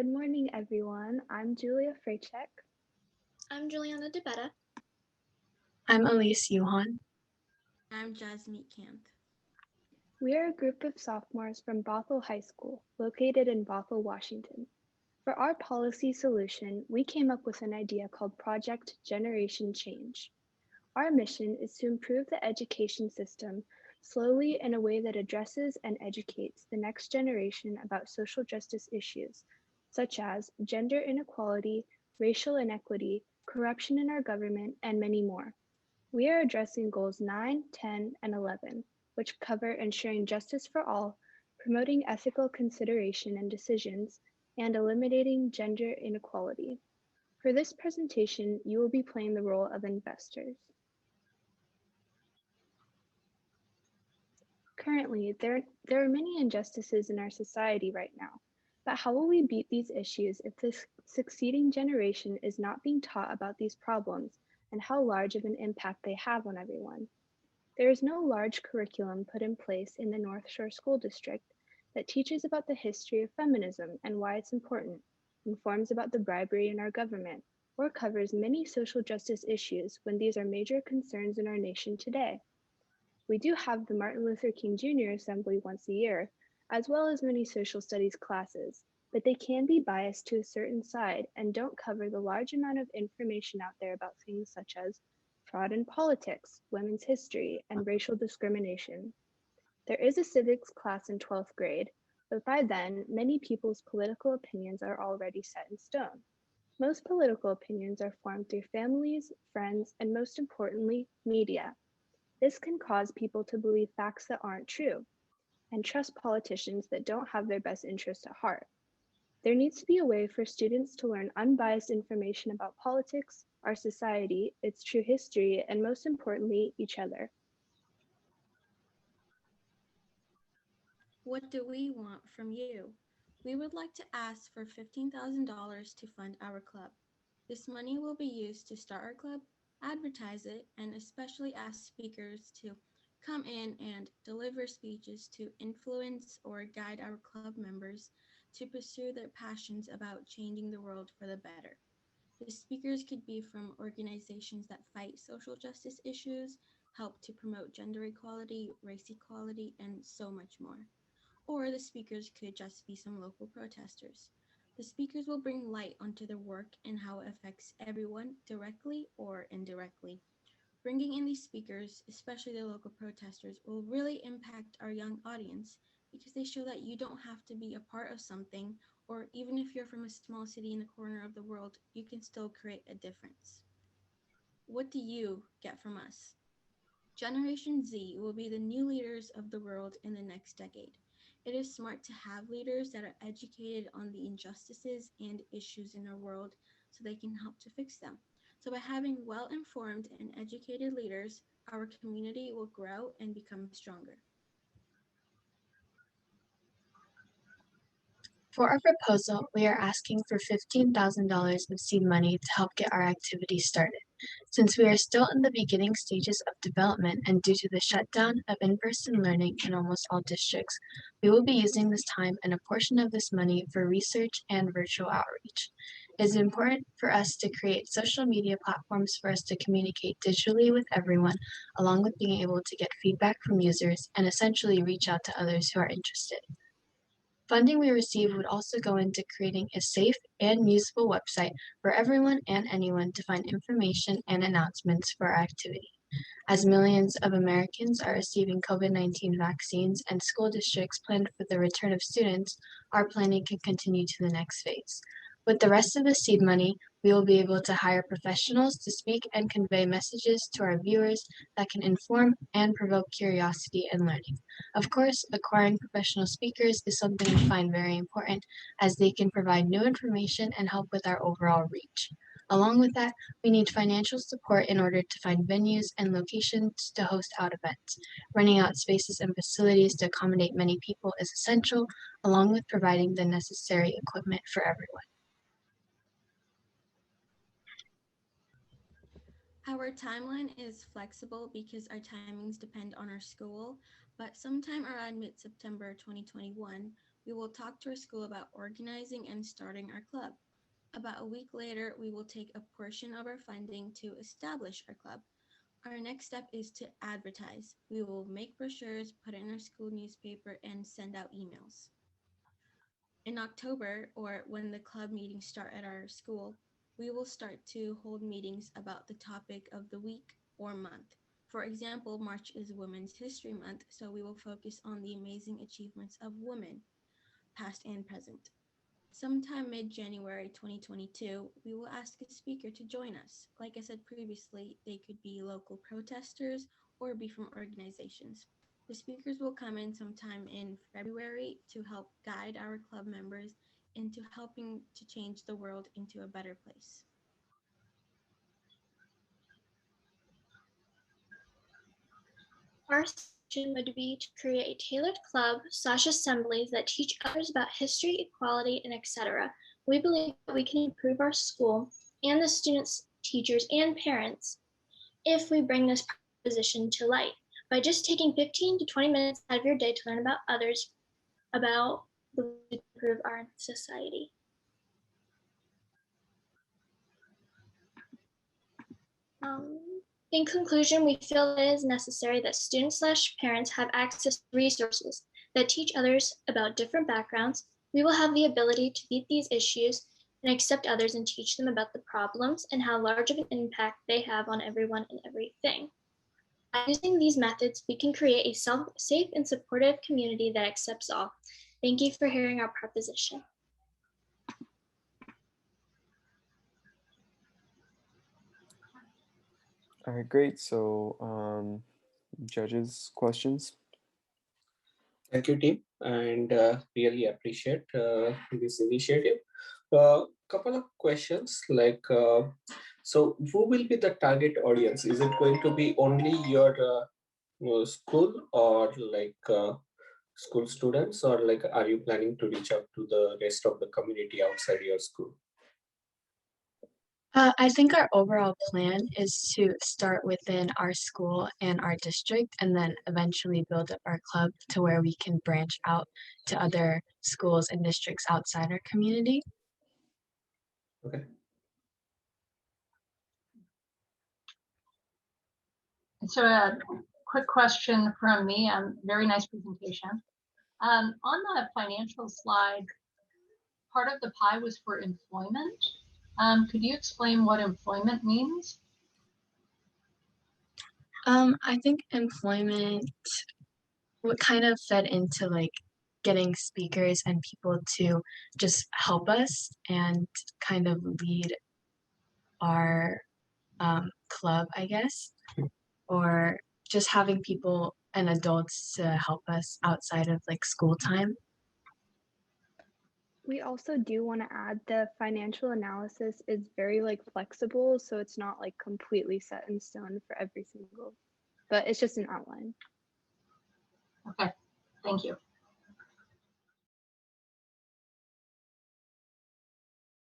Good morning, everyone. I'm Julia Freychek. I'm Juliana DeBetta. I'm Elise Yuhan. I'm Jasmine Camp. We are a group of sophomores from Bothell High School, located in Bothell, Washington. For our policy solution, we came up with an idea called Project Generation Change. Our mission is to improve the education system slowly in a way that addresses and educates the next generation about social justice issues, such as gender inequality, racial inequity, corruption in our government, and many more. We are addressing goals 9, 10, and 11, which cover ensuring justice for all, promoting ethical consideration and decisions, and eliminating gender inequality. For this presentation, you will be playing the role of investors. Currently, there are many injustices in our society right now, but how will we beat these issues if the succeeding generation is not being taught about these problems and how large of an impact they have on everyone? There is no large curriculum put in place in the North Shore School District that teaches about the history of feminism and why it's important, informs about the bribery in our government, or covers many social justice issues when these are major concerns in our nation today. We do have the Martin Luther King Jr. Assembly once a year, as well as many social studies classes, but they can be biased to a certain side and don't cover the large amount of information out there about things such as fraud in politics, women's history, and racial discrimination. There is a civics class in 12th grade, but by then, many people's political opinions are already set in stone. Most political opinions are formed through families, friends, and most importantly, media. This can cause people to believe facts that aren't true and trust politicians that don't have their best interest at heart. There needs to be a way for students to learn unbiased information about politics, our society, its true history, and most importantly, each other. What do we want from you? We would like to ask for $15,000 to fund our club. This money will be used to start our club, advertise it, and especially ask speakers to come in and deliver speeches to influence or guide our club members to pursue their passions about changing the world for the better. The speakers could be from organizations that fight social justice issues, help to promote gender equality, race equality, and so much more. Or the speakers could just be some local protesters. The speakers will bring light onto their work and how it affects everyone directly or indirectly. Bringing in these speakers, especially the local protesters, will really impact our young audience because they show that you don't have to be a part of something, or even if you're from a small city in the corner of the world, you can still create a difference. What do you get from us? Generation Z will be the new leaders of the world in the next decade. It is smart to have leaders that are educated on the injustices and issues in our world so they can help to fix them. So, by having well informed and educated leaders, our community will grow and become stronger. For our proposal, we are asking for $15,000 of seed money to help get our activities started. Since we are still in the beginning stages of development and due to the shutdown of in-person learning in almost all districts, we will be using this time and a portion of this money for research and virtual outreach. It is important for us to create social media platforms for us to communicate digitally with everyone, along with being able to get feedback from users and essentially reach out to others who are interested. Funding we receive would also go into creating a safe and useful website for everyone and anyone to find information and announcements for our activity. As millions of Americans are receiving COVID-19 vaccines and school districts plan for the return of students, our planning can continue to the next phase. With the rest of the seed money, we will be able to hire professionals to speak and convey messages to our viewers that can inform and provoke curiosity and learning. Of course, acquiring professional speakers is something we find very important as they can provide new information and help with our overall reach. Along with that, we need financial support in order to find venues and locations to host out events. Renting out spaces and facilities to accommodate many people is essential, along with providing the necessary equipment for everyone. Our timeline is flexible because our timings depend on our school, but sometime around mid-September 2021, We will talk to our school about organizing and starting our club. About a week later, we will take a portion of our funding to establish our club. Our next step is to advertise. We will make brochures, put it in our school newspaper, and send out emails. In October, or when the club meetings start at our school, we will start to hold meetings about the topic of the week or month. For example, March is Women's History Month, so we will focus on the amazing achievements of women, past and present. Sometime mid-January 2022, we will ask a speaker to join us. Like I said previously, they could be local protesters or be from organizations. The speakers will come in sometime in February to help guide our club members into helping to change the world into a better place. Our solution would be to create a tailored club/assemblies that teach others about history, equality, and etc. We believe that we can improve our school and the students, teachers, and parents if we bring this proposition to light by just taking 15 to 20 minutes out of your day to learn about others, about the way to improve our society. In conclusion, we feel it is necessary that students/parents have access to resources that teach others about different backgrounds. We will have the ability to meet these issues and accept others and teach them about the problems and how large of an impact they have on everyone and everything. By using these methods, we can create a safe and supportive community that accepts all. Thank you for hearing our proposition. All right, great. So, judges, questions? Thank you, team, and really appreciate this initiative. Couple of questions like, so who will be the target audience? Is it going to be only your school or like school students, or like are you planning to reach out to the rest of the community outside your school? I think our overall plan is to start within our school and our district and then eventually build up our club to where we can branch out to other schools and districts outside our community. Okay. And so a quick question from me, very nice presentation. On the financial slide, part of the pie was for employment. Could you explain what employment means? I think employment what kind of fed into like getting speakers and people to just help us and kind of lead our club, I guess, or just having people and adults to help us outside of like school time. We also do want to add the financial analysis is very like flexible, so it's not like completely set in stone for every single, but it's just an outline. Okay, thank you.